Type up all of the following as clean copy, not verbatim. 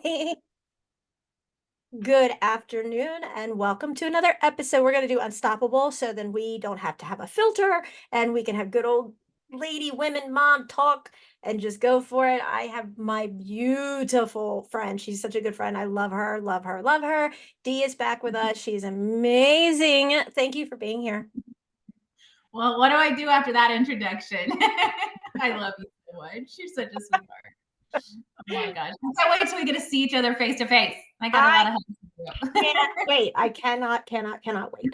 Hi. Good afternoon and welcome to another episode. We're going to do Unstoppable so then we don't have to have a filter and we can have good old lady, women, mom talk and just go for it. I have my beautiful friend. She's such a good friend. I love her, love her, love her. Dee is back with us. She's amazing. Thank you for being here. Well, what do I do after that introduction? I love you so much. You're such a sweetheart. Oh my gosh. I can't wait till we get to see each other face to face. I got a lot I of help to do. can't wait. I cannot wait.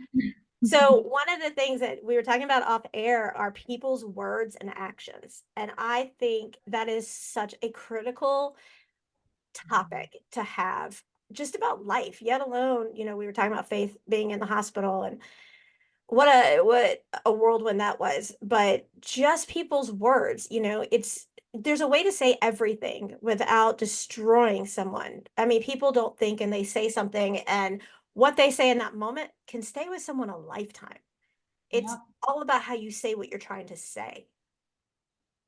So one of the things that we were talking about off air are people's words and actions. And I think that is such a critical topic to have just about life, yet alone, we were talking about Faith being in the hospital and what a whirlwind that was. But just people's words, there's a way to say everything without destroying someone. I mean, people don't think and they say something, and what they say in that moment can stay with someone a lifetime. It's Yep. all about how you say what you're trying to say.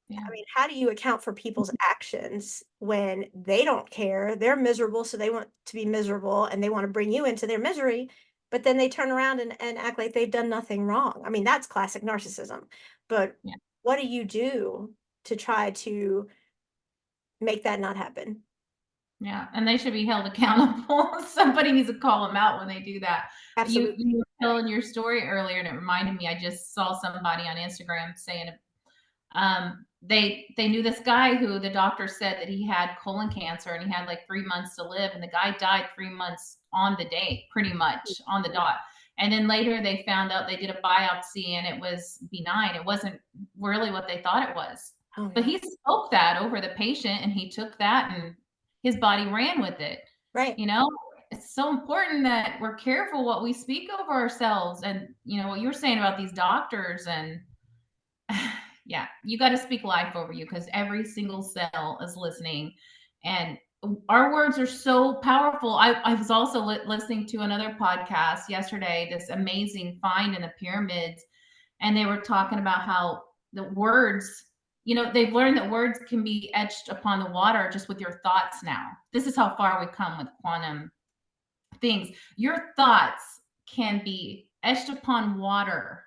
Yeah. I mean, how do you account for people's actions when they don't care? They're miserable, so they want to be miserable and they want to bring you into their misery, but then they turn around and act like they've done nothing wrong. I mean, that's classic narcissism. But Yeah. what do you do to try to make that not happen? Yeah. And they should be held accountable. Somebody needs to call them out when they do that. You Absolutely. were telling your story earlier, and it reminded me, I just saw somebody on Instagram saying they knew this guy who the doctor said that he had colon cancer and he had like 3 months to live, and the guy died 3 months on the date, pretty much on the dot. And then later they found out, they did a biopsy and it was benign. It wasn't really what they thought it was, Oh but no. he spoke that over the patient and he took that and his body ran with it. Right. you know it's so important that we're careful what we speak over ourselves, and what you're saying about these doctors. And yeah, you got to speak life over you because every single cell is listening. And our words are so powerful. I was also listening to another podcast yesterday, this amazing find in the pyramids. And they were talking about how the words, they've learned that words can be etched upon the water just with your thoughts now. This is how far we've come with quantum things. Your thoughts can be etched upon water.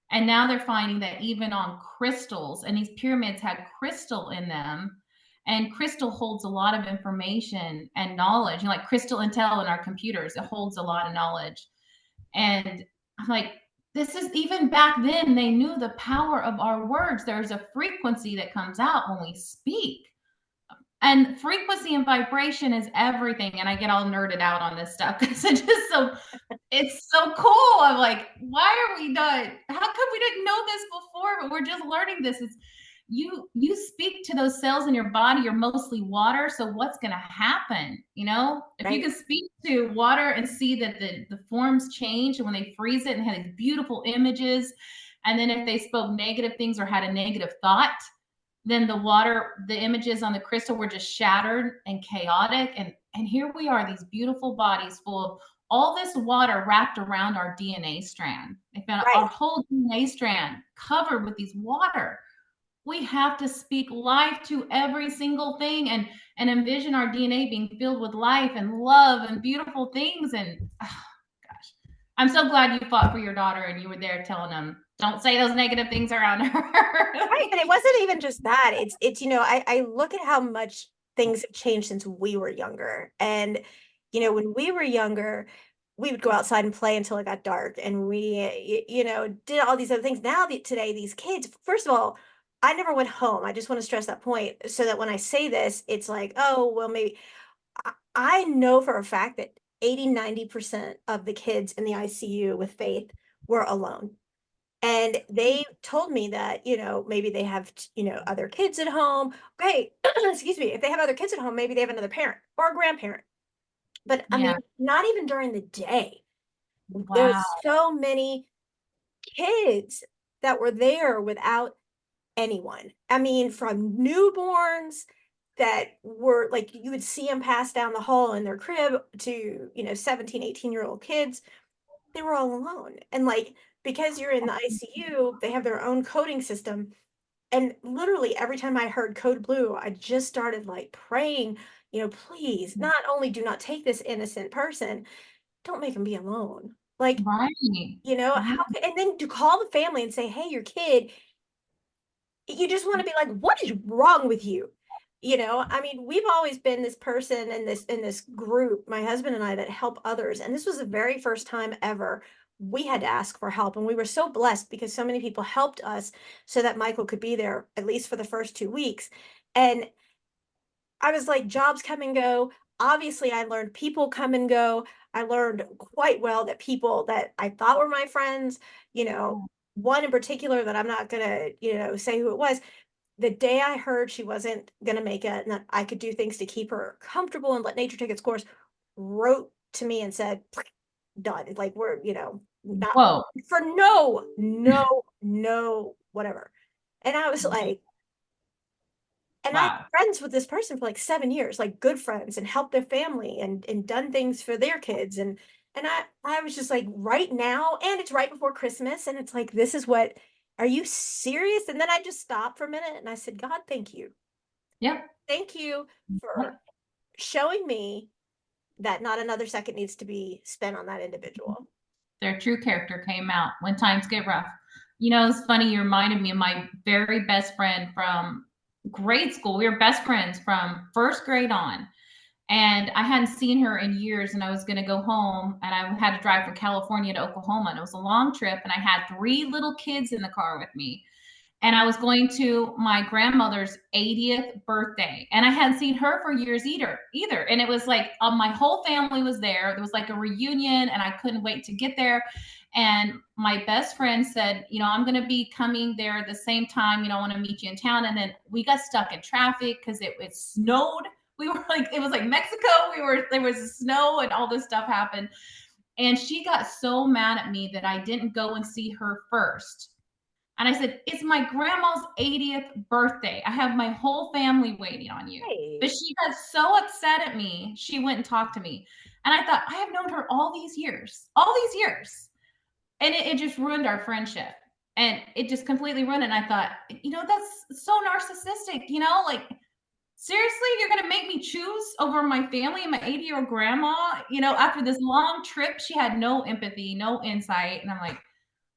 And now they're finding that even on crystals, and these pyramids had crystal in them. And crystal holds a lot of information and knowledge, like crystal intel in our computers, it holds a lot of knowledge. And I'm like, this is, even back then, they knew the power of our words. There's a frequency that comes out when we speak, and frequency and vibration is everything. And I get all nerded out on this stuff because it's so cool. I'm like, why are we not, how come we didn't know this before, but we're just learning this? It's you speak to those cells in your body. You're mostly water, so what's going to happen? If you Right. can speak to water and see that the forms change, and when they freeze it and had these beautiful images, and then if they spoke negative things or had a negative thought, then the images on the crystal were just shattered and chaotic. And here we are, these beautiful bodies full of all this water wrapped around our DNA strand. They found our Right. whole DNA strand covered with these water. We have to speak life to every single thing, and envision our DNA being filled with life and love and beautiful things. And oh, gosh, I'm so glad you fought for your daughter and you were there telling them, don't say those negative things around her. Right. And it wasn't even just that. It's, I look at how much things have changed since we were younger. And, when we were younger, we would go outside and play until it got dark and we did all these other things. Now today, these kids, first of all, I never went home. I just want to stress that point so that when I say this, it's like, oh, well, maybe I know for a fact that 80-90% of the kids in the ICU with Faith were alone. And they told me that, maybe they have, other kids at home. Okay, excuse me. If they have other kids at home, maybe they have another parent or a grandparent. But I mean, Yeah. not even during the day. Wow. There's so many kids that were there without anyone. I mean, from newborns that were like, you would see them pass down the hall in their crib to, 17, 18-year-old kids. They were all alone. And like, because you're in the ICU, they have their own coding system. And literally every time I heard code blue, I just started like praying please, not only do not take this innocent person, don't make him be alone. Like, Right. how Right. could, and then to call the family and say, hey, your kid, you just want to be like, what is wrong with you? I mean, we've always been this person in this group, my husband and I, that help others. And this was the very first time ever we had to ask for help. And we were so blessed because so many people helped us so that Michael could be there, at least for the first 2 weeks. And I was like, jobs come and go. Obviously, I learned people come and go. I learned quite well that people that I thought were my friends, you know, one in particular that I'm not gonna, say who it was. The day I heard she wasn't gonna make it and that I could do things to keep her comfortable and let nature take its course, wrote to me and said, done. Like we're, not Whoa. for no, whatever. And I was like, and I've Wow. been friends with this person for like 7 years, like good friends, and helped their family and done things for their kids. And I was just like, right now, and it's right before Christmas, and it's like, this is what, are you serious? And then I just stopped for a minute and I said, God, thank you. Yep. Thank you for Yep. showing me that not another second needs to be spent on that individual. Their true character came out when times get rough. It's funny. You reminded me of my very best friend from grade school. We were best friends from first grade on. And I hadn't seen her in years, and I was going to go home, and I had to drive from California to Oklahoma, and it was a long trip, and I had 3 little kids in the car with me, and I was going to my grandmother's 80th birthday, and I hadn't seen her for years either. And it was like my whole family was there. There was like a reunion, and I couldn't wait to get there. And my best friend said, I'm going to be coming there at the same time. I want to meet you in town. And then we got stuck in traffic because it snowed. We were like, it was like Mexico. There was snow and all this stuff happened. And she got so mad at me that I didn't go and see her first. And I said, it's my grandma's 80th birthday. I have my whole family waiting on you. Hey, But she got so upset at me, she went and talked to me. And I thought, I have known her all these years, all these years. And it just ruined our friendship. And it just completely ruined it. And I thought, that's so narcissistic, like, seriously, you're going to make me choose over my family and my 80-year-old grandma? After this long trip, she had no empathy, no insight. And I'm like,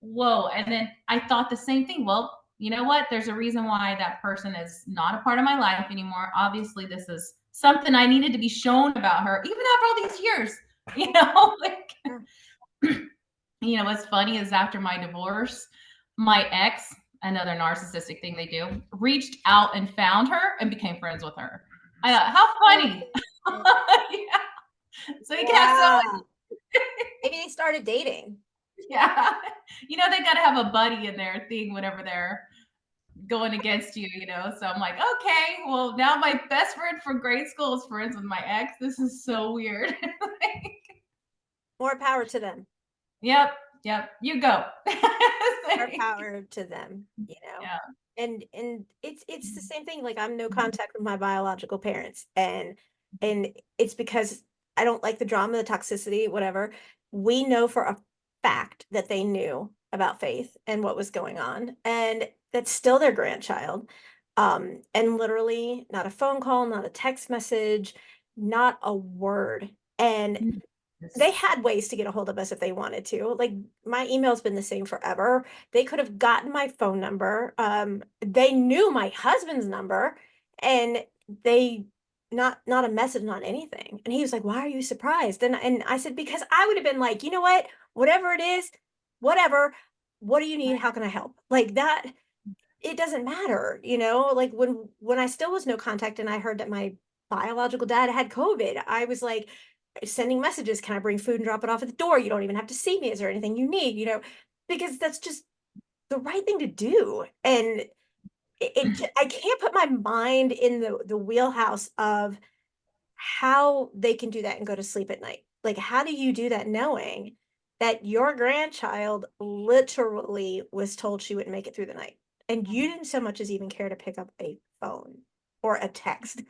whoa. And then I thought the same thing. Well, you know what? There's a reason why that person is not a part of my life anymore. Obviously, this is something I needed to be shown about her, even after all these years. Like, yeah. what's funny is after my divorce, my ex, another narcissistic thing they do, reached out and found her and became friends with her. I thought, how funny. Yeah. So you can have Wow. someone, Maybe they started dating. yeah. They got to have a buddy in their thing whenever they're going against you. So I'm like, okay, well, now my best friend from grade school is friends with my ex. This is so weird. More power to them. Yep. Yep. You go. More power to them, Yeah. and it's the same thing. Like, I'm no contact with my biological parents, and it's because I don't like the drama, the toxicity, whatever. We know for a fact that they knew about Faith and what was going on, and that's still their grandchild. And literally not a phone call, not a text message, not a word. And they had ways to get a hold of us if they wanted to. Like, my email's been the same forever. They could have gotten my phone number. They knew my husband's number, and they not a message, not anything. And he was like, "Why are you surprised?" And I said, "Because I would have been like, you know what? Whatever it is, whatever. What do you need? How can I help?" Like that. It doesn't matter, like when I still was no contact and I heard that my biological dad had COVID, I was like sending messages, can I bring food and drop it off at the door? You don't even have to see me. Is there anything you need? Because that's just the right thing to do. And I can't put my mind in the wheelhouse of how they can do that and go to sleep at night. Like, how do you do that knowing that your grandchild literally was told she wouldn't make it through the night? And you didn't so much as even care to pick up a phone or a text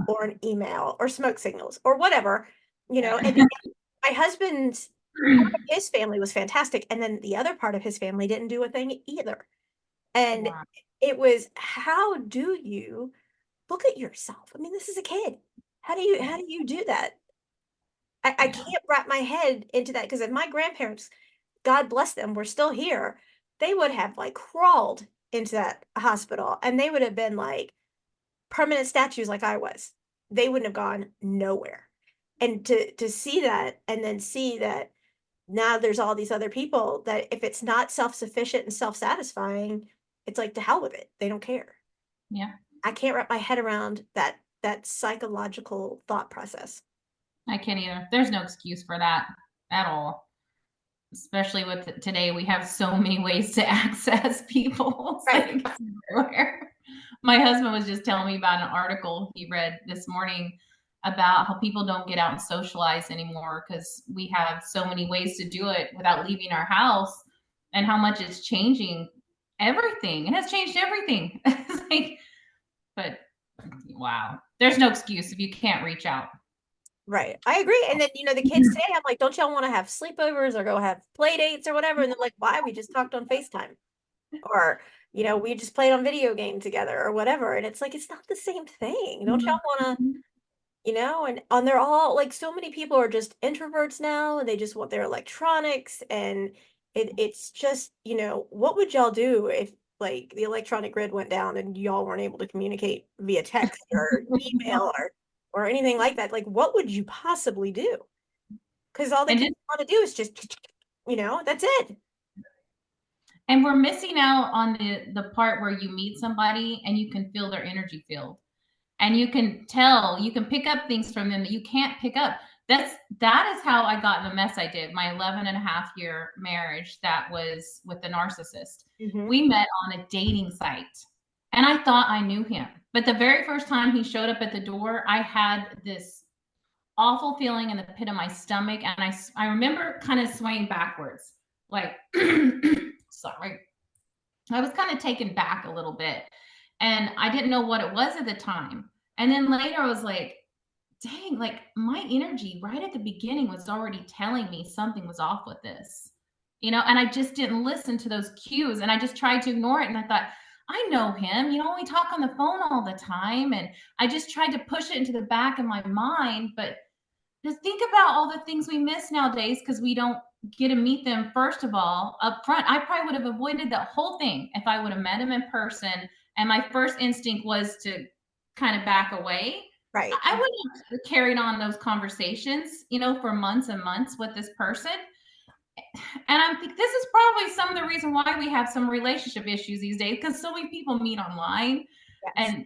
or an email or smoke signals or whatever, and my husband's part of his family was fantastic. And then the other part of his family didn't do a thing either. And Wow. it was, how do you look at yourself? I mean, this is a kid. how do you do that? I Yeah. can't wrap my head into that, because if my grandparents, God bless them, were still here, they would have like crawled into that hospital, and they would have been like permanent statues like I was. They wouldn't have gone nowhere. And to see that, and then see that now there's all these other people that if it's not self-sufficient and self-satisfying, it's like to hell with it. They don't care. Yeah. I can't wrap my head around that psychological thought process. I can't either. There's no excuse for that at all. Especially with today, we have so many ways to access people. It's Right. like it's everywhere. My husband was just telling me about an article he read this morning about how people don't get out and socialize anymore because we have so many ways to do it without leaving our house, and how much it's changing everything. It has changed everything. It's like, but wow, there's no excuse if you can't reach out. Right. I agree. And then, the kids today, I'm like, don't y'all want to have sleepovers or go have play dates or whatever? And they're like, why? We just talked on FaceTime. Or, we just played on video game together or whatever. And it's like, it's not the same thing. Don't y'all want to, and they're all like, so many people are just introverts now, and they just want their electronics. And it's just, what would y'all do if like the electronic grid went down and y'all weren't able to communicate via text or email or anything like that? Like, what would you possibly do? Because all the And kids just want to do is just, that's it. And we're missing out on the part where you meet somebody and you can feel their energy field. And you can tell, you can pick up things from them that you can't pick up. That is how I got in the mess I did. My 11.5 year marriage that was with the narcissist. Hmm. We met on a dating site. And I thought I knew him. But the very first time he showed up at the door, I had this awful feeling in the pit of my stomach. And I remember kind of swaying backwards, like, sorry. I was kind of taken back a little bit, and I didn't know what it was at the time. And then later I was like, dang, like my energy right at the beginning was already telling me something was off with this, and I just didn't listen to those cues, and I just tried to ignore it. And I thought, I know him, we talk on the phone all the time. And I just tried to push it into the back of my mind. But just think about all the things we miss nowadays because we don't get to meet them, first of all, up front. I probably would have avoided the whole thing if I would have met him in person. And my first instinct was to kind of back away. Right. I wouldn't have carried on those conversations, for months and months with this person. And I think this is probably some of the reason why we have some relationship issues these days, because so many people meet online Yes. and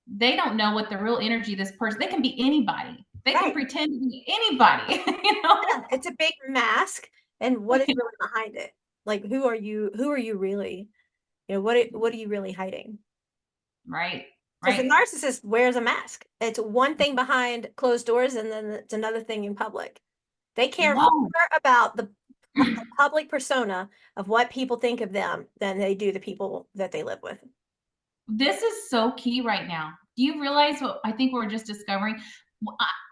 they don't know what the real energy of this person. They can be anybody. They can Right. pretend to be anybody. Yeah, it's a big mask, and what is really behind it? Like, who are you? Who are you really? What are you really hiding? Right. Because the Right. narcissist wears a mask. It's one thing behind closed doors, and then it's another thing in public. They care more Whoa. about the public persona of what people think of them than they do the people that they live with. This is so key right now. Do you realize what I think we're just discovering?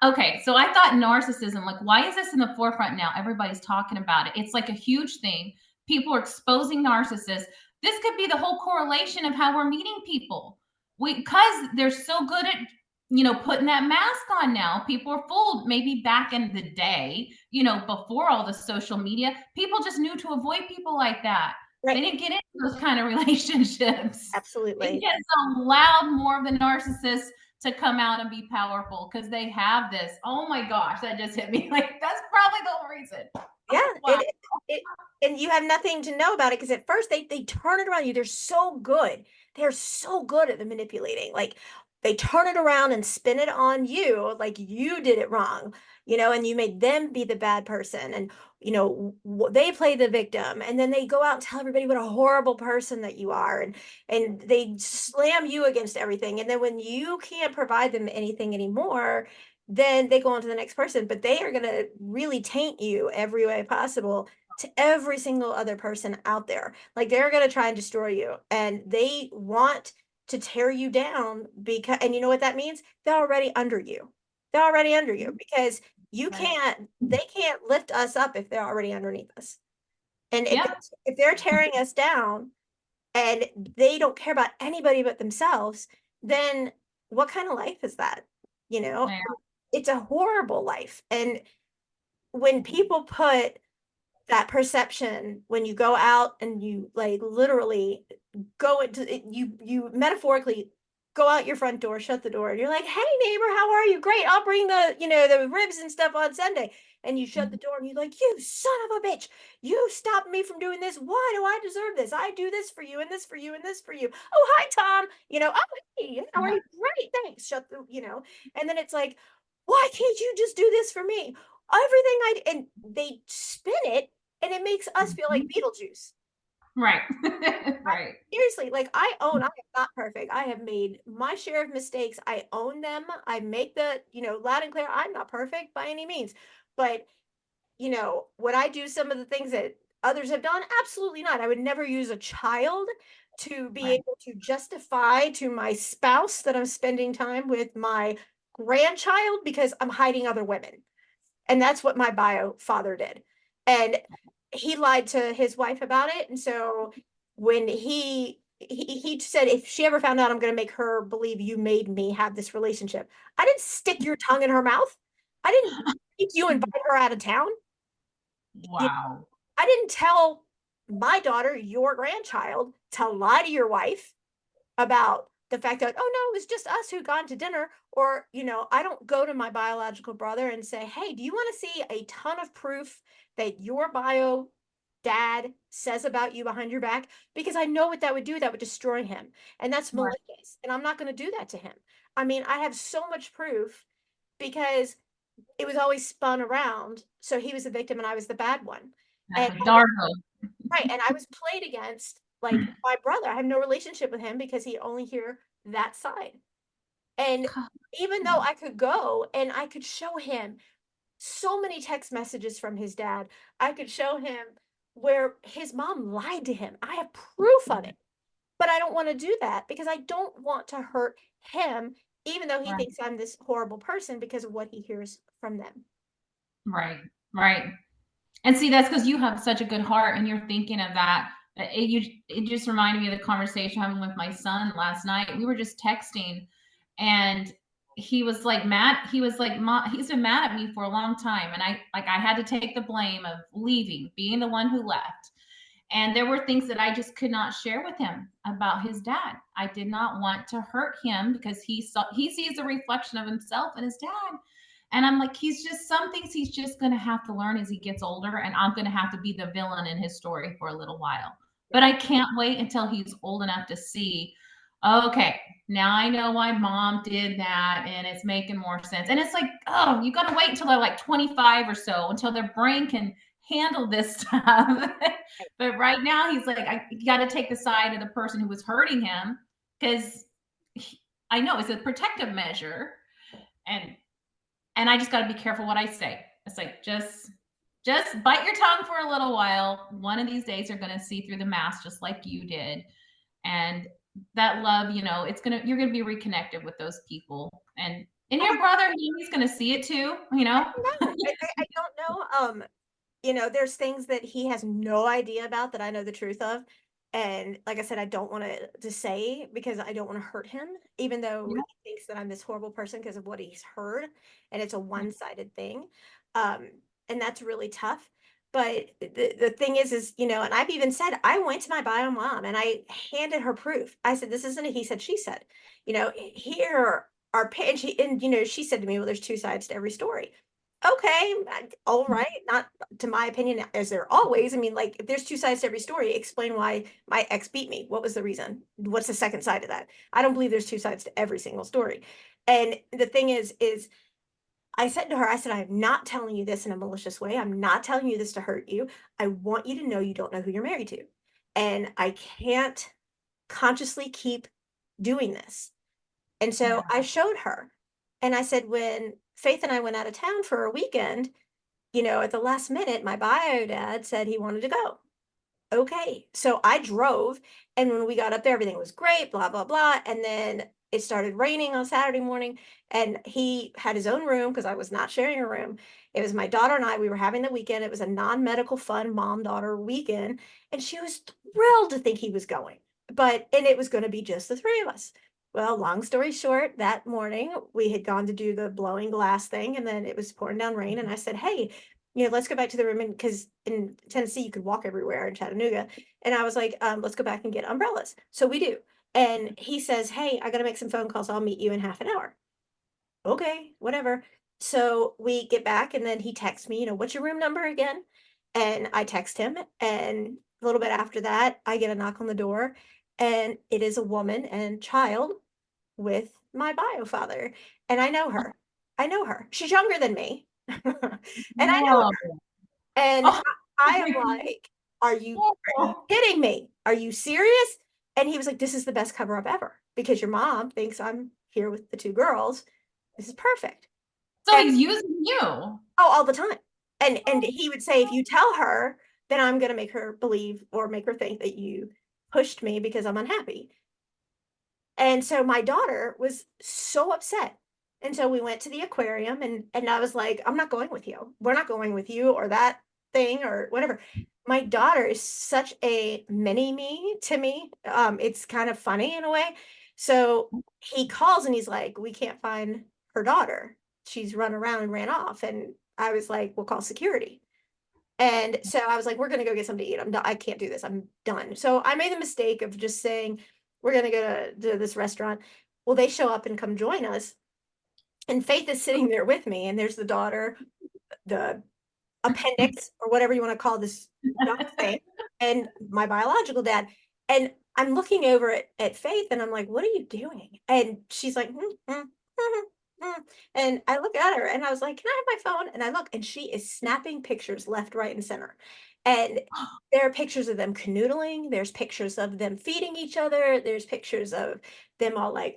Okay, so I thought narcissism, like, why is this in the forefront now? Everybody's talking about it. It's like a huge thing. People are exposing narcissists. This could be the whole correlation of how we're meeting people. Because they're so good at, putting that mask on now. People are fooled. Maybe back in the day, before all the social media, people just knew to avoid people like that. They Right. didn't get into those kind of relationships. It Absolutely. gets allowed more of the narcissists to come out and be powerful because they have this. Oh my gosh, that just hit me. Like, that's probably the whole reason. Yeah, Wow. it and you have nothing to know about it, because at first they turn it around you. They're so good. They're so good at the manipulating. Like, they turn it around and spin it on you like you did it wrong, and you made them be the bad person. And they play the victim, and then they go out and tell everybody what a horrible person that you are, and they slam you against everything. And then when you can't provide them anything anymore, then they go on to the next person. But they are going to really taint you every way possible to every single other person out there. Like, they're going to try and destroy you, and they want to tear you down, because, and you know what that means? They're already under you. They're already under you, because Right. they can't lift us up if they're already underneath us. And Yep. if they're tearing us down, and they don't care about anybody but themselves, then what kind of life is that? You know, Yeah. it's a horrible life. And when people put that perception, when you go out and you like literally go into it, you metaphorically go out your front door, shut the door, and you're like, hey neighbor, how are you? Great, I'll bring the, the ribs and stuff on Sunday. And you shut the door and you're like, you son of a bitch, you stopped me from doing this. Why do I deserve this? I do this for you and this for you and this for you. Oh, hi Tom. Oh, hey, how are Yeah. you? Great, thanks. Shut the, and then it's like, why can't you just do this for me? Everything and they spin it, and it makes us feel like Mhm. Beetlejuice. Right. I, Right. seriously, like I am not perfect. I have made my share of mistakes. I own them. I make the, loud and clear. I'm not perfect by any means. But, would I do some of the things that others have done? Absolutely not. I would never use a child to be Right. able to justify to my spouse that I'm spending time with my grandchild because I'm hiding other women. And that's what my bio father did. And he lied to his wife about it. And so when he said, if she ever found out, I'm going to make her believe you made me have this relationship. I didn't stick your tongue in her mouth. I didn't make you invite her out of town. You Wow. I didn't tell my daughter, your grandchild, to lie to your wife about the fact that, oh no, it was just us who gone to dinner. Or, I don't go to my biological brother and say, hey, do you want to see a ton of proof that your bio dad says about you behind your back? Because I know what that would do. That would destroy him. And that's Right. malicious. And I'm not going to do that to him. I mean, I have so much proof because it was always spun around. So he was the victim and I was the bad one. And Exactly. Dargo. right. And I was played against like my brother. I have no relationship with him because he only hear that side. And even though I could go and I could show him so many text messages from his dad, I could show him where his mom lied to him. I have proof of it. But I don't want to do that because I don't want to hurt him, even though he Right. thinks I'm this horrible person because of what he hears from them. Right. Right. And see, that's because you have such a good heart and you're thinking of that. It just reminded me of the conversation I'm having with my son last night. We were just texting and he was like mad. He was like, he's been mad at me for a long time. And I had to take the blame of leaving, being the one who left. And there were things that I just could not share with him about his dad. I did not want to hurt him because he sees a reflection of himself in his dad. And I'm like, he's just some things he's just going to have to learn as he gets older. And I'm going to have to be the villain in his story for a little while. But Yeah. I can't wait until he's old enough to see, okay, now I know why mom did that and it's making more sense. And it's like, oh, you got to wait until they're like 25 or so until their brain can handle this stuff. But right now, he's like, I got to take the side of the person who was hurting him because I know it's a protective measure. And I just got to be careful what I say. It's like just bite your tongue for a little while. One of these days you're going to see through the mask just like you did. And that love, you're going to be reconnected with those people. And your brother, he's going to see it too, I don't know. I don't know. There's things that he has no idea about that I know the truth of. And like I said, I don't want to say because I don't want to hurt him, even though Yeah. he thinks that I'm this horrible person because of what he's heard. And it's a one-sided thing. Um, and that's really tough. But the thing is, and I've even said, I went to my bio mom and I handed her proof. I said, this isn't a he said, she said, here are, and she said to me, well, there's two sides to every story. Okay, all right. Not to my opinion, as there always. I mean, like, if there's two sides to every story, explain why my ex beat me. What was the reason? What's the second side of that? I don't believe there's two sides to every single story. And the thing is I said to her, I said, I'm not telling you this in a malicious way. I'm not telling you this to hurt you. I want you to know you don't know who you're married to. And I can't consciously keep doing this. And so Yeah. I showed her. And I said, when Faith and I went out of town for a weekend, at the last minute, my bio dad said he wanted to go. Okay. So I drove, and when we got up there, everything was great, blah, blah, blah. And then it started raining on Saturday morning, and he had his own room because I was not sharing a room. It was my daughter and I. We were having the weekend. It was a non-medical fun mom-daughter weekend, and she was thrilled to think he was going. And it was going to be just the three of us. Well, long story short, that morning we had gone to do the blowing glass thing, and then it was pouring down rain. And I said, "Hey, let's go back to the room." And because in Tennessee you could walk everywhere in Chattanooga, and I was like, "Let's go back and get umbrellas." So we do. And he says, "Hey, I got to make some phone calls. I'll meet you in half an hour." Okay, whatever. So we get back, and then he texts me, "What's your room number again?" And I text him, and a little bit after that, I get a knock on the door, and it is a woman and child with my bio father. And I know her. I know her. She's younger than me. And I know Whoa. her. And Oh, I am like, are you kidding me? Are you serious? And he was like, "This is the best cover up ever because your mom thinks I'm here with the two girls. This is perfect." so And he's using you. all the time. And he would say, "If you tell her, then I'm gonna make her believe or make her think that you pushed me because I'm unhappy." And so my daughter was so upset. And so we went to the aquarium, and I was like, "I'm not going with you. We're not going with you or that thing or whatever." My daughter is such a mini me to me. It's kind of funny in a way. So he calls and he's like, "We can't find her daughter. She's run around and ran off." And I was like, "We'll call security." And so I was like, "We're gonna go get something to eat. I can't do this. I'm done." So I made the mistake of just saying, "We're gonna go to this restaurant." Well, they show up and come join us. And Faith is sitting there with me, and there's the daughter, the appendix, or whatever you want to call this young thing, and my biological dad. And I'm looking over at Faith, and I'm like, "What are you doing?" And she's like, "Mm." And I look at her, and I was like, "Can I have my phone?" And I look, and she is snapping pictures left, right, and center. And there are pictures of them canoodling. There's pictures of them feeding each other. There's pictures of them all like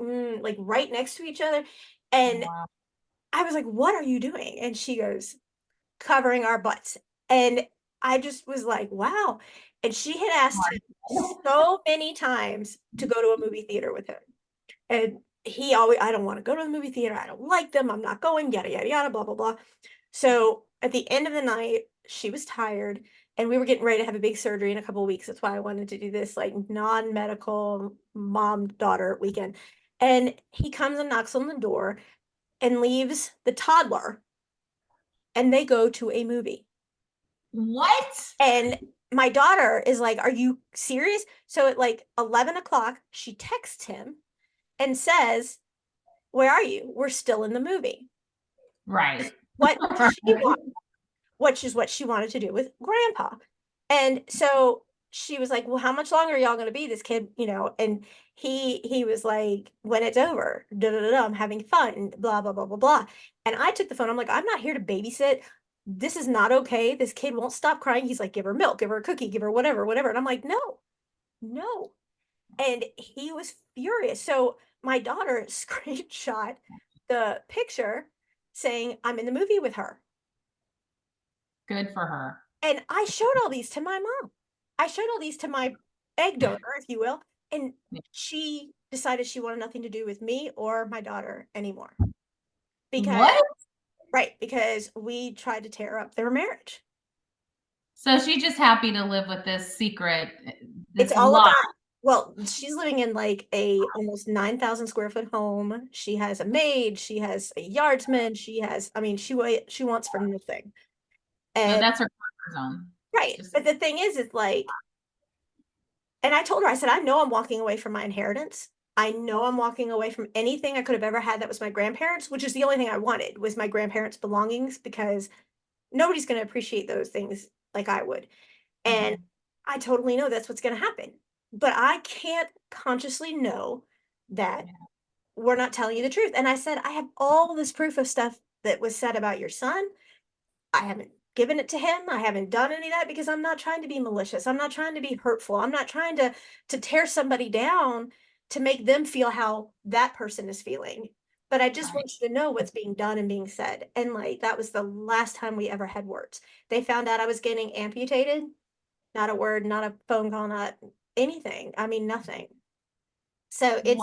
right next to each other. And Wow. I was like, "What are you doing?" And she goes, "Covering our butts." And I just was like, "Wow." And she had asked him so many times to go to a movie theater with him. And he always, "I don't want to go to the movie theater. I don't like them. I'm not going, yada, yada, yada, blah, blah, blah." So at the end of the night, she was tired, and we were getting ready to have a big surgery in a couple of weeks. That's why I wanted to do this like non-medical mom daughter weekend. And he comes and knocks on the door and leaves the toddler, and they go to a movie. What? And my daughter is like, "Are you serious?" So at like 11 o'clock, she texts him and says, "Where are you? We're still in the movie." Right. What she wants, which is what she wanted to do with grandpa. And so she was like, "Well, how much longer are y'all going to be this kid?" And he was like, "When it's over, da, da, da, da, I'm having fun, blah, blah, blah, blah, blah." And I took the phone. I'm like, "I'm not here to babysit. This is not okay. This kid won't stop crying." He's like, "Give her milk, give her a cookie, give her whatever, whatever." And I'm like, "No, no." And he was furious. So my daughter screenshot the picture saying, "I'm in the movie with her." Good for her. And I showed all these to my mom. I showed all these to my egg donor, if you will. And she decided she wanted nothing to do with me or my daughter anymore. Because, What? right, because we tried to tear up their marriage. So she's just happy to live with this secret, It's this all lie. about, well, she's living in like a almost 9,000 square foot home. She has a maid, she has a yardsman, she has, I mean, she wants for nothing. No, And that's her comfort zone. right. Just But the thing is, it's like, and I told her, I said, "I know I'm walking away from my inheritance. I know I'm walking away from anything I could have ever had that was my grandparents, which is the only thing I wanted was my grandparents' belongings because nobody's going to appreciate those things like I would." And Mhm. I totally know that's what's going to happen. But I can't consciously know that Yeah. we're not telling you the truth. And I said, "I have all this proof of stuff that was said about your son. I haven't given it to him. I haven't done any of that because I'm not trying to be malicious. I'm not trying to be hurtful. I'm not trying to tear somebody down to make them feel how that person is feeling. But I just Right. want you to know what's being done and being said." And like that was the last time we ever had words. They found out I was getting amputated. Not a word, not a phone call, not anything. I mean, nothing. So Wow. it's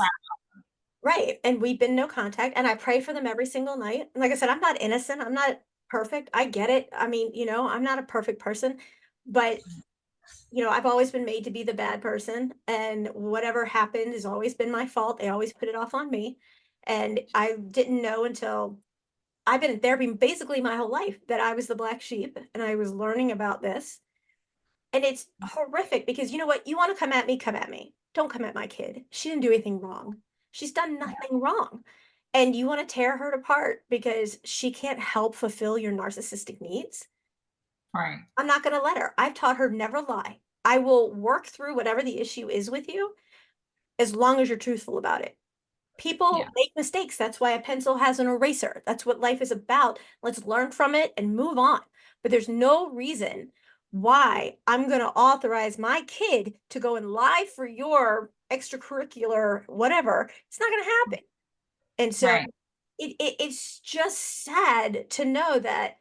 right. And we've been no contact. And I pray for them every single night. And like I said, I'm not innocent. I'm not perfect. I get it. I mean, I'm not a perfect person, but I've always been made to be the bad person, and whatever happened has always been my fault. They always put it off on me. And I didn't know until I've been in therapy basically my whole life that I was the black sheep, and I was learning about this. And it's horrific because you know what? You want to come at me, come at me. Don't come at my kid. She didn't do anything wrong. She's done nothing wrong. And you want to tear her apart because she can't help fulfill your narcissistic needs. Right. I'm not going to let her. I've taught her never lie. I will work through whatever the issue is with you as long as you're truthful about it. Yeah. People make mistakes. That's why a pencil has an eraser. That's what life is about. Let's learn from it and move on. But there's no reason why I'm going to authorize my kid to go and lie for your extracurricular whatever. It's not going to happen. And so Right. it's just sad to know that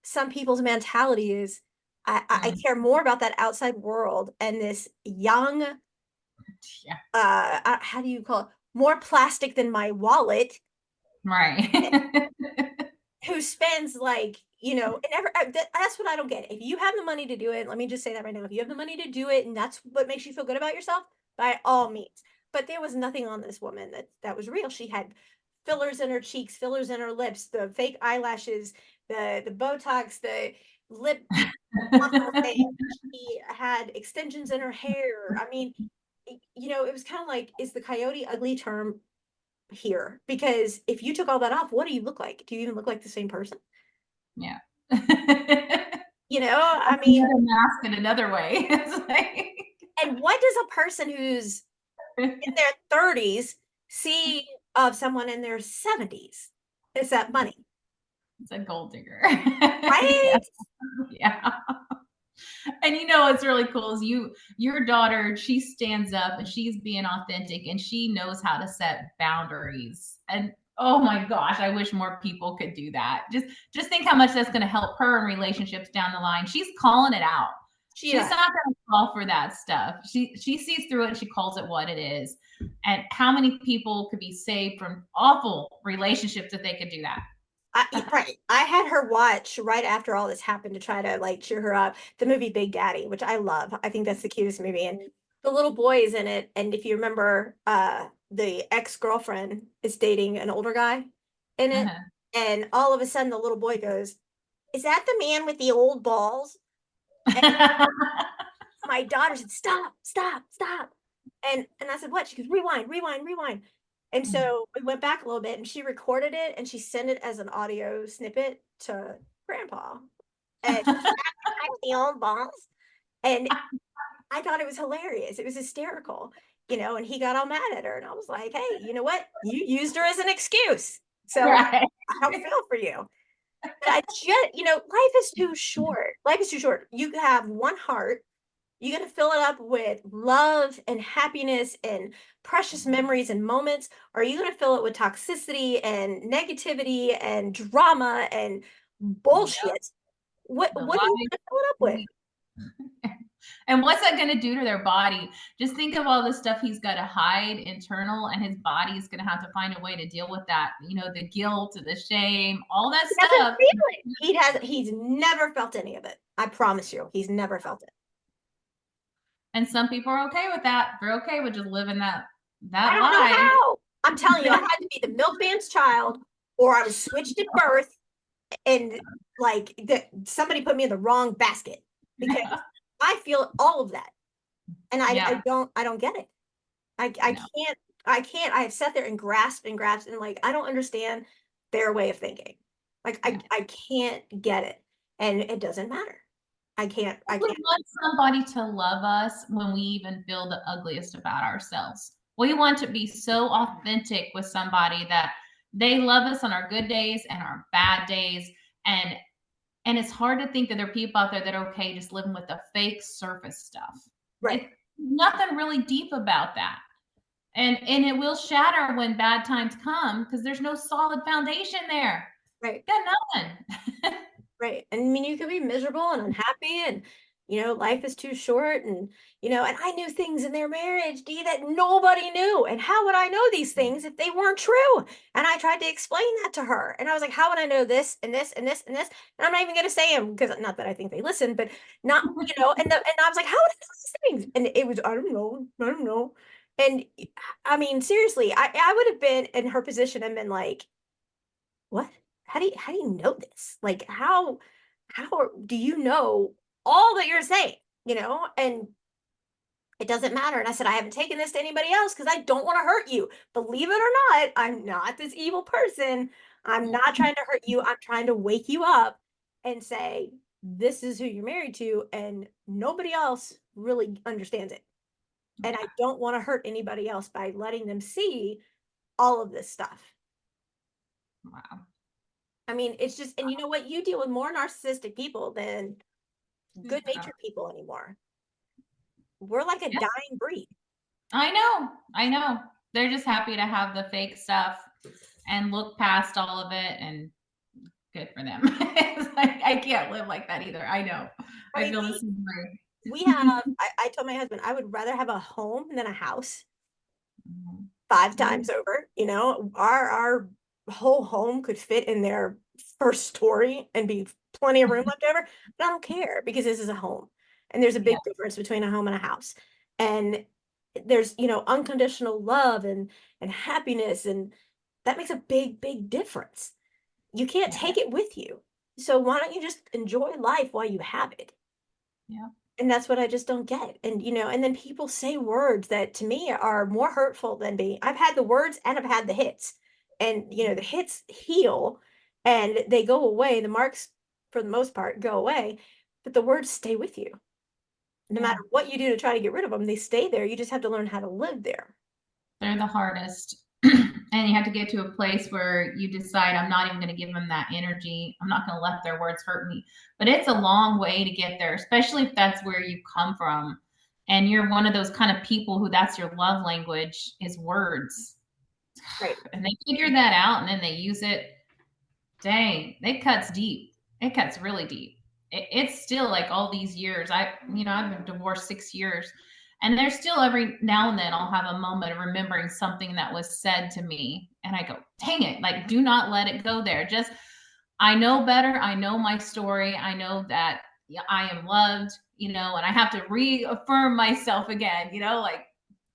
some people's mentality is I Mm. care more about that outside world and this young Yeah. how do you call it, more plastic than my wallet, Right. who spends like and that's what I don't get. If you have the money to do it, let me just say that right now, if you have the money to do it and that's what makes you feel good about yourself, by all means. But there was nothing on this woman that was real. She had fillers in her cheeks, fillers in her lips, the fake eyelashes, the Botox, the lip muscle thing. She had extensions in her hair. I mean, it was kind of like, is the coyote ugly term here? Because if you took all that off, what do you look like? Do you even look like the same person? Yeah. I mean, Another mask in another way. It's like and what does a person who's in their 30s see of someone in their 70s? It's that money, it's a gold digger. Yeah. right? Yeah. And what's really cool is your daughter, she stands up and she's being authentic and she knows how to set boundaries. And oh my gosh, I wish more people could do that. Just think how much that's going to help her in relationships down the line. She's calling it out. She She's does. not going to fall for that stuff. She sees through it and she calls it what it is. And how many people could be saved from awful relationships if they could do that? Right. I had her watch right after all this happened to try to like cheer her up, the movie Big Daddy, which I love. I think that's the cutest movie. And the little boy is in it. And if you remember, the ex-girlfriend is dating an older guy in it. Uh-huh. And all of a sudden the little boy goes, "Is that the man with the old balls?" And my daughter said, "Stop, stop, stop." And I said, "What?" She goes, "Rewind, rewind, rewind." And so we went back a little bit and she recorded it and she sent it as an audio snippet to grandpa. And I was the old balls. And I thought it was hilarious. It was hysterical, and he got all mad at her. And I was like, "Hey, you know what? You used her as an excuse. So Right. I don't feel for you." But I just, life is too short. Life is too short. You have one heart. You're going to fill it up with love and happiness and precious memories and moments, or are you going to fill it with toxicity and negativity and drama and Yep. bullshit? What The what are you lies. going to fill it up with? And what's that going to do to their body? Just think of all the stuff he's got to hide internal, and his body is going to have to find a way to deal with that. The guilt, the shame, all that He doesn't stuff. feel it. He's never felt any of it. I promise you. He's never felt it. And some people are okay with that. They're okay with just living that I that don't know lie. how. I'm telling you, I had to be the milkman's child or I was switched at birth and like somebody put me in the wrong basket because I feel all of that. And I Yeah. don't get it. I No. can't. I have sat there and grasped and like I don't understand their way of thinking. Like Yeah. I can't get it. And it doesn't matter. I We can't. want somebody to love us when we even feel the ugliest about ourselves. We want to be so authentic with somebody that they love us on our good days and our bad days. And it's hard to think that there are people out there that are okay just living with the fake surface stuff. Right. It's nothing really deep about that. And it will shatter when bad times come because there's no solid foundation there. Right. Got nothing. Right. And I mean you can be miserable and unhappy and life is too short, and I knew things in their marriage, Dee, that nobody knew. And how would I know these things if they weren't true? And I tried to explain that to her. And I was like, how would I know this and this and this and this? And I'm not even going to say them, because not that I think they listen, but not, and I was like, how would I know these things? And it was, I don't know. I don't know. And I mean, seriously, I would have been in her position and been like, what? How do you know this? Like, how do you know all that you're saying? And it doesn't matter. And I said, I haven't taken this to anybody else because I don't want to hurt you. Believe it or not, I'm not this evil person. I'm not trying to hurt you. I'm trying to wake you up and say, this is who you're married to, and nobody else really understands it. And I don't want to hurt anybody else by letting them see all of this stuff. Wow. I mean, it's just, and you know what? You deal with more narcissistic people than good natured people anymore. We're like a Yeah, dying breed. I know. I know. They're just happy to have the fake stuff and look past all of it, and good for them. It's like, I can't live like that either. I know. I I mean, feel the same we way. have, I told my husband, I would rather have a home than a house Mhm. five Yeah. times over. Our whole home could fit in their first story and be plenty of room left over. But I don't care because this is a home. And there's a Yeah. big difference between a home and a house. And there's, unconditional love and happiness, and that makes a big, big difference. You can't Yeah. take it with you. So why don't you just enjoy life while you have it? Yeah. And that's what I just don't get. And then people say words that to me are more hurtful than being. I've had the words and I've had the hits. And the hits heal and they go away. The marks, for the most part, go away, but the words stay with you. No Yeah. matter what you do to try to get rid of them, they stay there. You just have to learn how to live there. They're the hardest. And you have to get to a place where you decide, I'm not even going to give them that energy. I'm not going to let their words hurt me. But it's a long way to get there, especially if that's where you come from. And you're one of those kind of people who that's your love language is words. Right. And they figure that out and then they use it. Dang, it cuts deep. It cuts really deep. It's still like all these years. I've been divorced 6 years, and there's still every now and then I'll have a moment of remembering something that was said to me, and I go, "Dang it! Like, do not let it go there." Just, I know better. I know my story. I know that, yeah, I am loved. And I have to reaffirm myself again. Like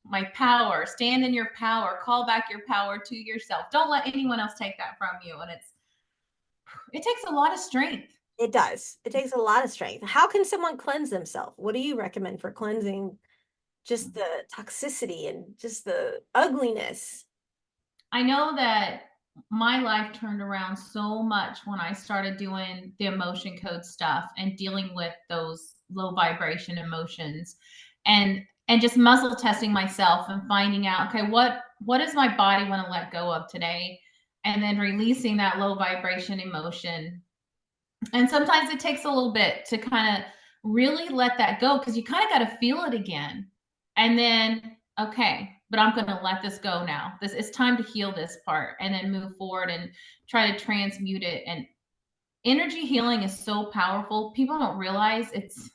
my power. Stand in your power. Call back your power to yourself. Don't let anyone else take that from you. And it takes a lot of strength. It does. It takes a lot of strength. How can someone cleanse themselves? What do you recommend for cleansing just the toxicity and just the ugliness? I know that my life turned around so much when I started doing the emotion code stuff and dealing with those low vibration emotions, and just muzzle testing myself and finding out, okay, what does my body want to let go of today? And then releasing that low vibration emotion. And sometimes it takes a little bit to kind of really let that go, because you kind of got to feel it again. And then, okay, but I'm going to let this go now. This it's time to heal this part and then move forward and try to transmute it. And energy healing is so powerful. People don't realize it's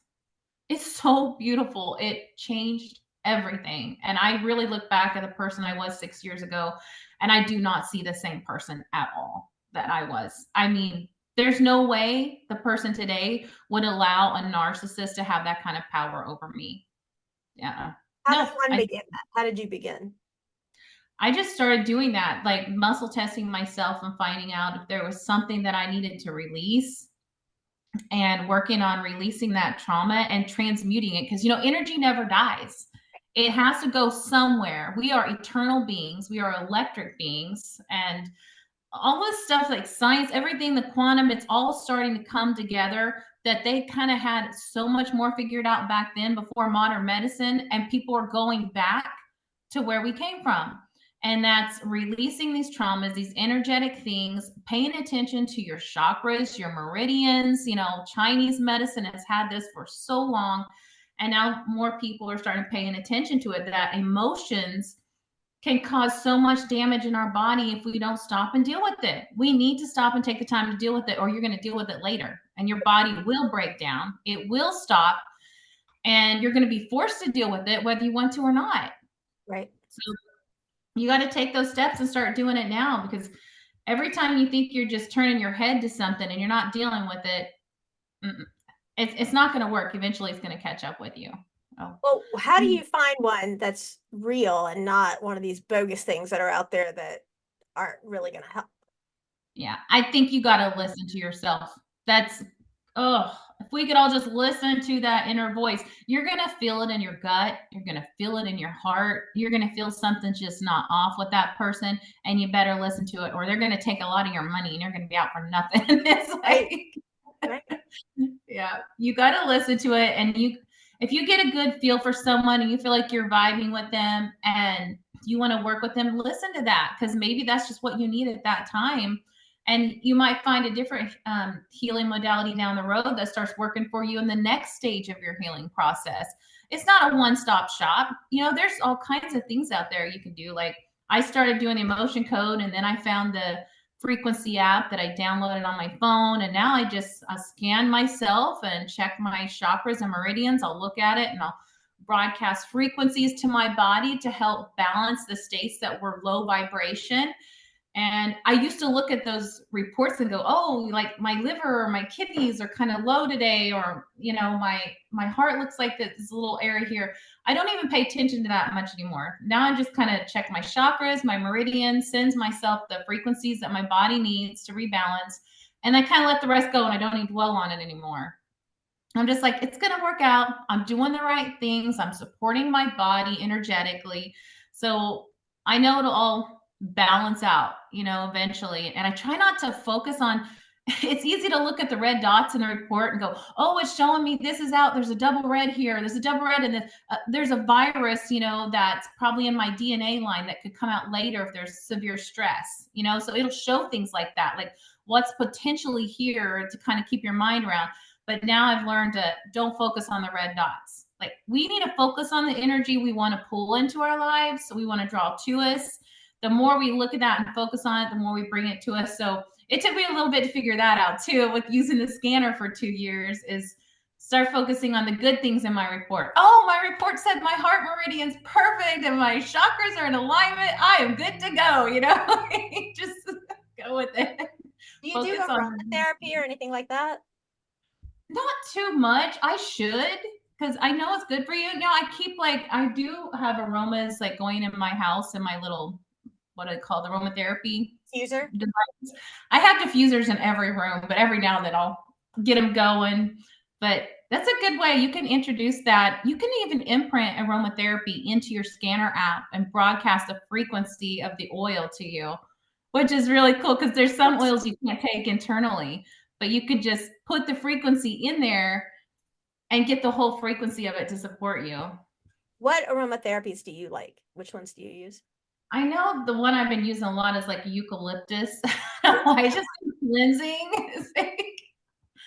so beautiful. It changed everything. And I really look back at the person I was 6 years ago, and I do not see the same person at all that I was. I mean, there's no way the person today would allow a narcissist to have that kind of power over me. Yeah. How No, does one begin that? How did you begin? I just started doing that, like muscle testing myself and finding out if there was something that I needed to release, and working on releasing that trauma and transmuting it, because energy never dies. It has to go somewhere. We are eternal beings, we are electric beings, and all this stuff like science, everything, the quantum, it's all starting to come together, that they kind of had so much more figured out back then before modern medicine, and people are going back to where we came from. And that's releasing these traumas, these energetic things, paying attention to your chakras, your meridians. Chinese medicine has had this for so long. And now more people are starting paying attention to it, that emotions can cause so much damage in our body if we don't stop and deal with it. We need to stop and take the time to deal with it, or you're going to deal with it later. And your body will break down. It will stop. and you're going to be forced to deal with it whether you want to or not. Right. So you got to take those steps and start doing it now, because every time you think you're just turning your head to something and you're not dealing with it, it's not going to work. Eventually, it's going to catch up with you. Oh. Well, how do you find one that's real and not one of these bogus things that are out there that aren't really going to help? Yeah, I think you got to listen to yourself. That's, oh, if we could all just listen to that inner voice, you're going to feel it in your gut. You're going to feel it in your heart. You're going to feel something's just not off with that person, and you better listen to it, or they're going to take a lot of your money and you're going to be out for nothing. It's Right. like, Right. yeah, you got to listen to it. And if you get a good feel for someone and you feel like you're vibing with them and you want to work with them, listen to that, because maybe that's just what you need at that time. And you might find a different healing modality down the road that starts working for you in the next stage of your healing process. It's not a one-stop shop. There's all kinds of things out there you can do. Like, I started doing the emotion code, and then I found the frequency app that I downloaded on my phone. And now I scan myself and check my chakras and meridians. I'll look at it and I'll broadcast frequencies to my body to help balance the states that were low vibration. And I used to look at those reports and go, oh, like my liver or my kidneys are kind of low today, or my heart looks like this little area here. I don't even pay attention to that much anymore. Now I just kind of check my chakras, my meridians, sends myself the frequencies that my body needs to rebalance, and I kind of let the rest go, and I don't need to dwell on it anymore. I'm just like, it's going to work out. I'm doing the right things. I'm supporting my body energetically. So I know it'll all balance out, eventually. And I try not to focus on, it's easy to look at the red dots in the report and go, oh, it's showing me this is out. There's a double red here. There's a double red. And there's a virus, that's probably in my DNA line that could come out later if there's severe stress, so it'll show things like that, like what's potentially here to kind of keep your mind around. But now I've learned to don't focus on the red dots. Like, we need to focus on the energy we want to pull into our lives. So we want to draw to us. The more we look at that and focus on it, the more we bring it to us. So it took me a little bit to figure that out too, with using the scanner for 2 years, is start focusing on the good things in my report. Oh, my report said my heart meridian's perfect and my chakras are in alignment. I am good to go, just go with it. Do you do Focus on aromatherapy or anything like that? not too much. I should, because I know it's good for you. No, I do have aromas like going in my house in my little, what I call the aromatherapy User? device. I have diffusers in every room, but every now and then I'll get them going. But that's a good way. You can introduce that. You can even imprint aromatherapy into your scanner app and broadcast the frequency of the oil to you, which is really cool, because there's some oils you can't take internally, but you could just put the frequency in there and get the whole frequency of it to support you. What aromatherapies do you like? Which ones do you use? I know the one I've been using a lot is like eucalyptus. Yeah. It's just cleansing.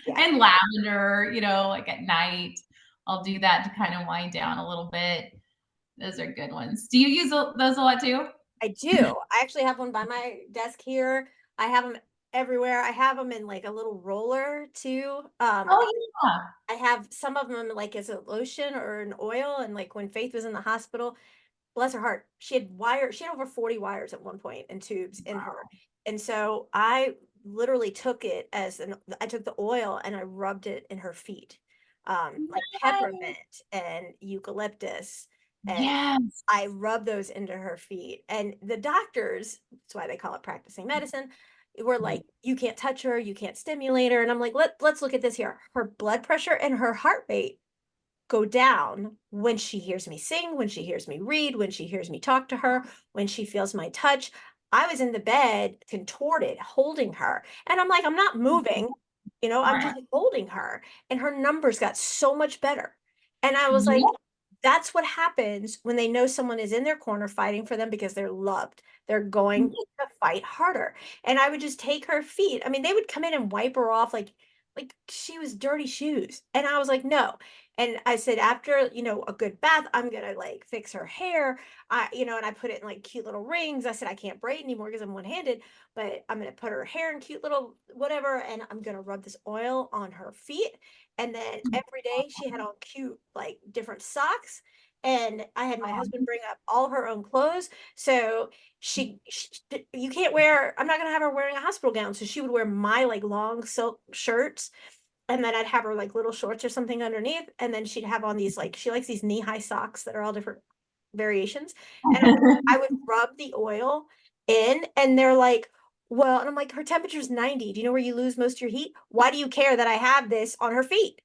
Yeah. And lavender, like at night. I'll do that to kind of wind down a little bit. Those are good ones. Do you use those a lot too? I do. I actually have one by my desk here. I have them everywhere. I have them in like a little roller too. Oh, yeah. I have some of them like as a lotion or an oil. And like when Faith was in the hospital, bless her heart, she had over 40 wires at one point and tubes in her. And so I literally took it I took the oil and I rubbed it in her feet. Like peppermint and eucalyptus. And Yes. I rubbed those into her feet. And the doctors, that's why they call it practicing medicine, were like, you can't touch her, you can't stimulate her. And I'm like, let's look at this here. Her blood pressure and her heart rate go down when she hears me sing, when she hears me read, when she hears me talk to her, when she feels my touch. I was in the bed contorted, holding her. And I'm like, I'm not moving, I'm Right. just holding her. And her numbers got so much better. And I was like, Yep. that's what happens when they know someone is in their corner fighting for them because they're loved. They're going to fight harder. And I would just take her feet. I mean, they would come in and wipe her off like like she was dirty shoes. And I was like, no. And I said, after, a good bath, I'm gonna like fix her hair. And I put it in like cute little rings. I said, I can't braid anymore because I'm one-handed, but I'm gonna put her hair in cute little whatever, and I'm gonna rub this oil on her feet. And then every day she had on cute, like different socks. And I had my husband bring up all her own clothes. So she you can't wear, I'm not gonna have her wearing a hospital gown, so she would wear my like long silk shirts, and then I'd have her like little shorts or something underneath, and then she'd have on these, like, she likes these knee-high socks that are all different variations. And I would rub the oil in, and they're like, well, and I'm like, her temperature's 90. Do you know where you lose most of your heat? Why do you care that I have this on her feet?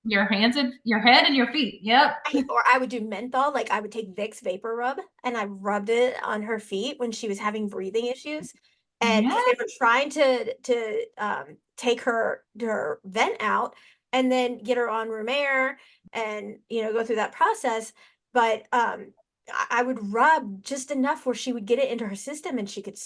Your hands and your head and your feet. Yep. Or I would do menthol, like I would take Vicks Vapor Rub and I rubbed it on her feet when she was having breathing issues. And because they Yes. were trying to take her vent out and then get her on room air and go through that process. But I would rub just enough where she would get it into her system and she could,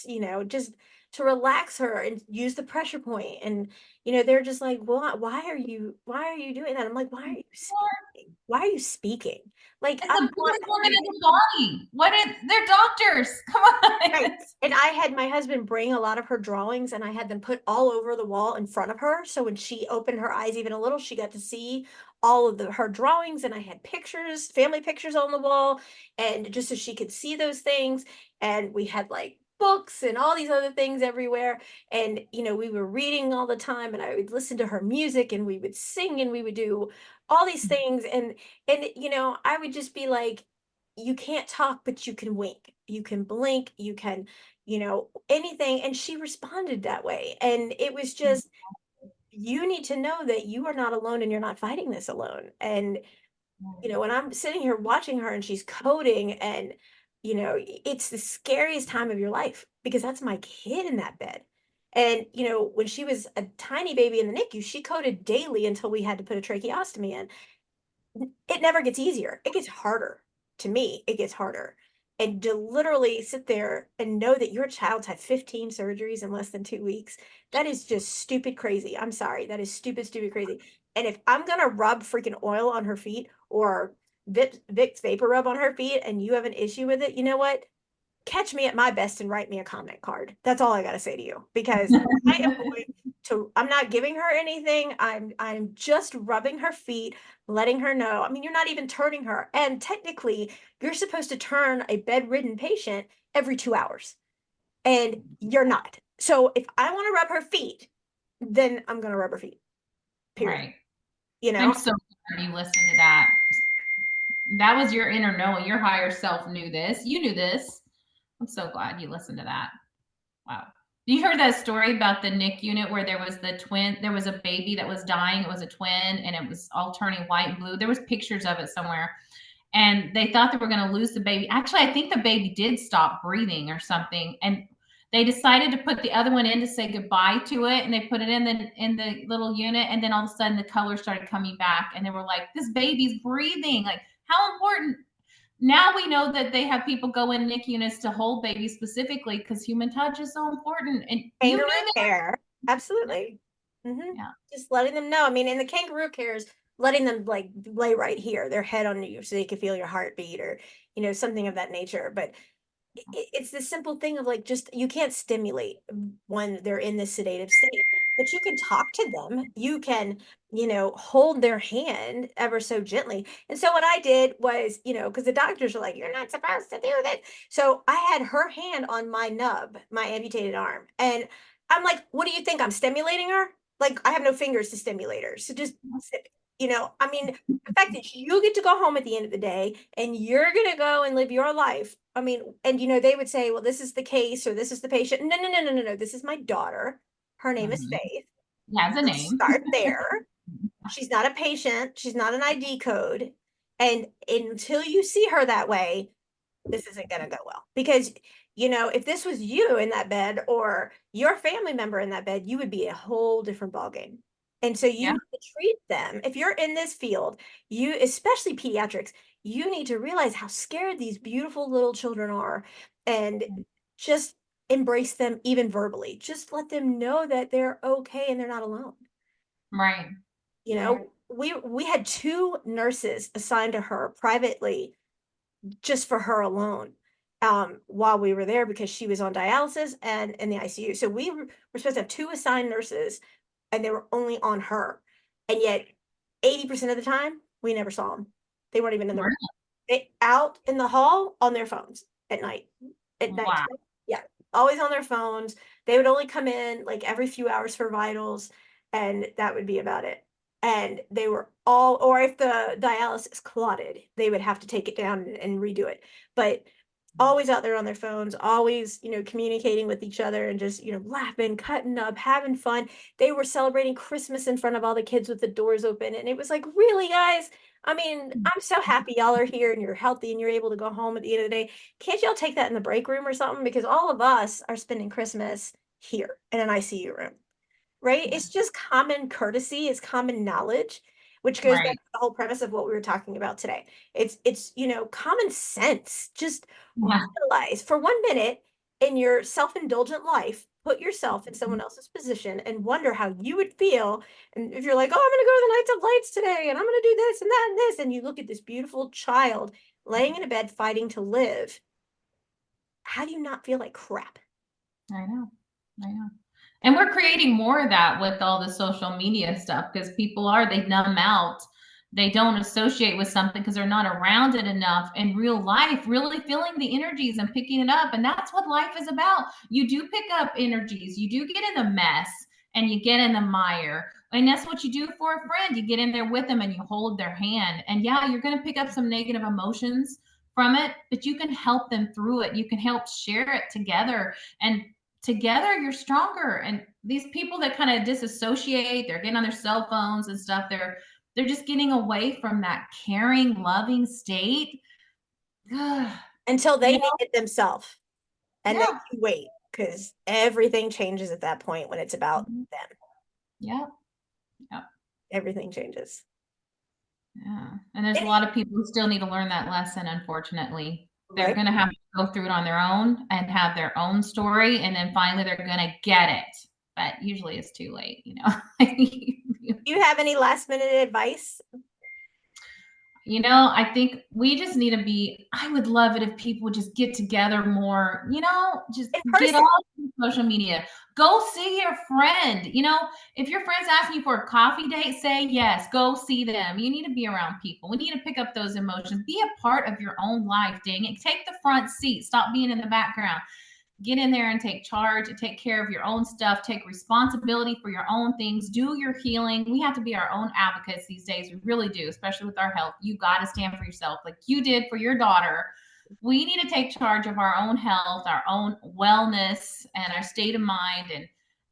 just to relax her and use the pressure point. And they're just like, well, why are you doing that? I'm like, why are you speaking? Why are you speaking? Like, It's I'm the not biggest organ here. in the body. What is they're doctors. Come on. Right. And I had my husband bring a lot of her drawings and I had them put all over the wall in front of her. So when she opened her eyes even a little, she got to see all of her drawings. And I had pictures, family pictures on the wall, and just so she could see those things. And we had like books and all these other things everywhere. And, we were reading all the time, and I would listen to her music and we would sing and we would do all these things. And, I would just be like, you can't talk, but you can wink, you can blink, you can, anything. And she responded that way. And it was just, you need to know that you are not alone and you're not fighting this alone. And, when I'm sitting here watching her and she's coding, and, it's the scariest time of your life because that's my kid in that bed. And, when she was a tiny baby in the NICU, she coded daily until we had to put a tracheostomy in. It never gets easier. It gets harder. To me, it gets harder. And to literally sit there and know that your child's had 15 surgeries in less than 2 weeks, that is just stupid crazy. I'm sorry. That is stupid, stupid crazy. And if I'm gonna rub freaking oil on her feet or Vicks Vapor Rub on her feet and you have an issue with it, you know what? Catch me at my best and write me a comment card. That's all I got to say to you, because I am going I'm not giving her anything. I'm just rubbing her feet, letting her know. I mean, you're not even turning her. And technically, you're supposed to turn a bedridden patient every 2 hours, and you're not. So if I want to rub her feet, then I'm going to rub her feet, period. Right. You I'm know, so glad you listened to that. That was your inner knowing. Your higher self knew this. You knew this. I'm so glad you listened to that. Wow. You heard that story about the NIC unit where there was the twin, there was a baby that was dying. It was a twin and it was all turning white and blue. There was pictures of it somewhere. And they thought they were going to lose the baby. Actually, I think the baby did stop breathing or something. And they decided to put the other one in to say goodbye to it. And they put it in the little unit. And then all of a sudden the color started coming back. And they were like, this baby's breathing. Like, how important. Now we know that they have people go in NIC units to hold babies specifically because human touch is so important. And you knew kangaroo that. care. Absolutely. Yeah. Just letting them know. I mean, in the kangaroo cares, letting them like lay right here, their head on you so they can feel your heartbeat, or, something of that nature. But it's the simple thing of like, just, you can't stimulate when they're in this sedative state, but you can talk to them. You can, hold their hand ever so gently. And so what I did was, because the doctors are like, you're not supposed to do that. So I had her hand on my nub, my amputated arm. And I'm like, what do you think? I'm stimulating her? Like, I have no fingers to stimulate her. So just sit, I mean, the fact that you get to go home at the end of the day and you're going to go and live your life. I mean, and they would say, well, this is the case or this is the patient. No, no, no, no, no, no. This is my daughter. Her name is Mm-hmm. Faith. He has a Let's name. start there. She's not a patient. She's not an ID code. And until you see her that way, this isn't going to go well. Because, if this was you in that bed or your family member in that bed, you would be a whole different ballgame. And so you Yeah. need to treat them. If you're in this field, especially pediatrics, you need to realize how scared these beautiful little children are, and just embrace them even verbally. Just let them know that they're okay and they're not alone. Right. You know, we had two nurses assigned to her privately just for her alone, while we were there because she was on dialysis and in the ICU. So were supposed to have two assigned nurses, and they were only on her. And yet 80% of the time, we never saw them. They weren't even in the room. Really? They out in the hall on their phones at night. At night. Wow. Yeah, always on their phones. They would only come in like every few hours for vitals, and that would be about it. And they were all, or if the dialysis clotted, they would have to take it down and redo it. But always out there on their phones, always, communicating with each other and just, laughing, cutting up, having fun. They were celebrating Christmas in front of all the kids with the doors open. And it was like, really, guys? I mean, I'm so happy y'all are here and you're healthy and you're able to go home at the end of the day. Can't y'all take that in the break room or something? Because all of us are spending Christmas here in an ICU room, right? Yeah. It's just common courtesy, it's common knowledge, which goes back Right. to the whole premise of what we were talking about today. It's common sense. Just Yeah. realize for 1 minute in your self-indulgent life, put yourself in someone else's position and wonder how you would feel. And if you're like, oh, I'm gonna go to the Nights of Lights today and I'm gonna do this and that and this, and you look at this beautiful child laying in a bed fighting to live, how do you not feel like crap? I know. I know. And we're creating more of that with all the social media stuff because people they numb out. They don't associate with something because they're not around it enough in real life, really feeling the energies and picking it up. And that's what life is about. You do pick up energies, you do get in the mess and you get in the mire. And that's what you do for a friend. You get in there with them and you hold their hand. And yeah, you're going to pick up some negative emotions from it, but you can help them through it. You can help share it together. And together you're stronger. And these people that kind of disassociate, they're getting on their cell phones and stuff, they're just getting away from that caring, loving state. you Until they know need it themselves. And then yeah. you wait because everything changes at that point when it's about Mhm. them. Yeah. Yeah. Everything changes. Yeah. And there's a It, lot of people who still need to learn that lesson, unfortunately. They're right? going to have to go through it on their own and have their own story. And then finally they're going to get it. But usually it's too late. Do you have any last minute advice? I think we just need to I would love it if people would just get together more, just In get person. off social media. Go see your friend. If your friend's asking you for a coffee date, say yes, go see them. You need to be around people. We need to pick up those emotions. Be a part of your own life, dang it. Take the front seat. Stop being in the background. Get in there and take charge and take care of your own stuff. Take responsibility for your own things. Do your healing. We have to be our own advocates these days. We really do, especially with our health. You got to stand for yourself like you did for your daughter. We need to take charge of our own health, our own wellness, and our state of mind. And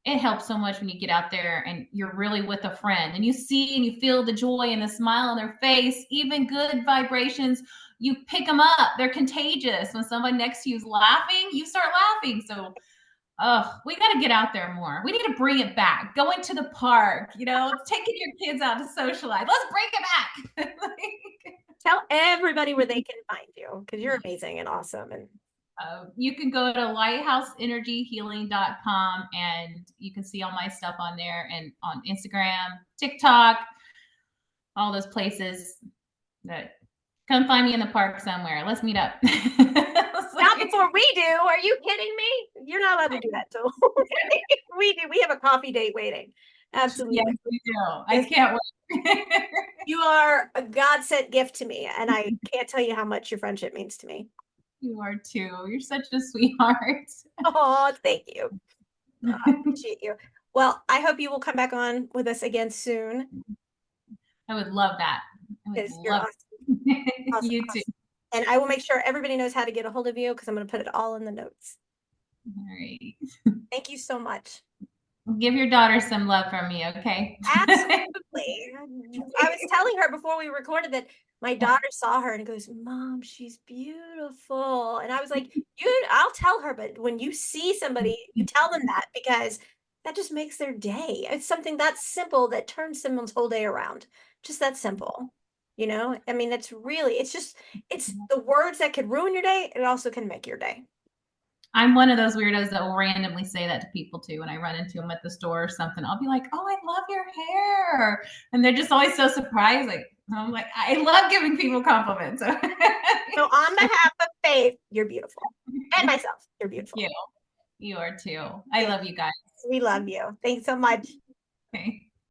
it helps so much when you get out there and you're really with a friend and you see and you feel the joy and the smile on their face, even good vibrations. You pick them up. They're contagious. When somebody next to you is laughing, you start laughing. So, we got to get out there more. We need to bring it back. Going to the park, taking your kids out to socialize. Let's bring it back. Tell everybody where they can find you because you're amazing and awesome. And You can go to lighthouseenergyhealing.com and you can see all my stuff on there and on Instagram, TikTok, all those places that come find me in the park somewhere. Let's meet up. not before we do. Are you kidding me? You're not allowed to do that. So we do. We have a coffee date waiting. Yes, Absolutely. we do. I Yes. can't wait. You are a God sent gift to me. And I can't tell you how much your friendship means to me. You are too. You're such a sweetheart. Oh, thank you. I appreciate you. Well, I hope you will come back on with us again soon I would love that. I would because you're love awesome. it. Awesome. You too. Awesome. And I will make sure everybody knows how to get a hold of you because I'm going to put it all in the notes. All right. Thank you so much. Give your daughter some love from me, okay? Absolutely. I was telling her before we recorded that my daughter saw her and goes, Mom, she's beautiful. And I was like, I'll tell her, but when you see somebody, you tell them that because that just makes their day. It's something that simple that turns someone's whole day around. Just that simple. I mean, it's the words that could ruin your day. It also can make your day. I'm one of those weirdos that will randomly say that to people too when I run into them at the store or something. I'll be like, "Oh, I love your hair," and they're just always so surprised. Like, I'm like, I love giving people compliments. So on behalf of Faith, you're beautiful. And myself, you're beautiful. you, you are too. I Thank love you guys. We love you. Thanks so much. Okay.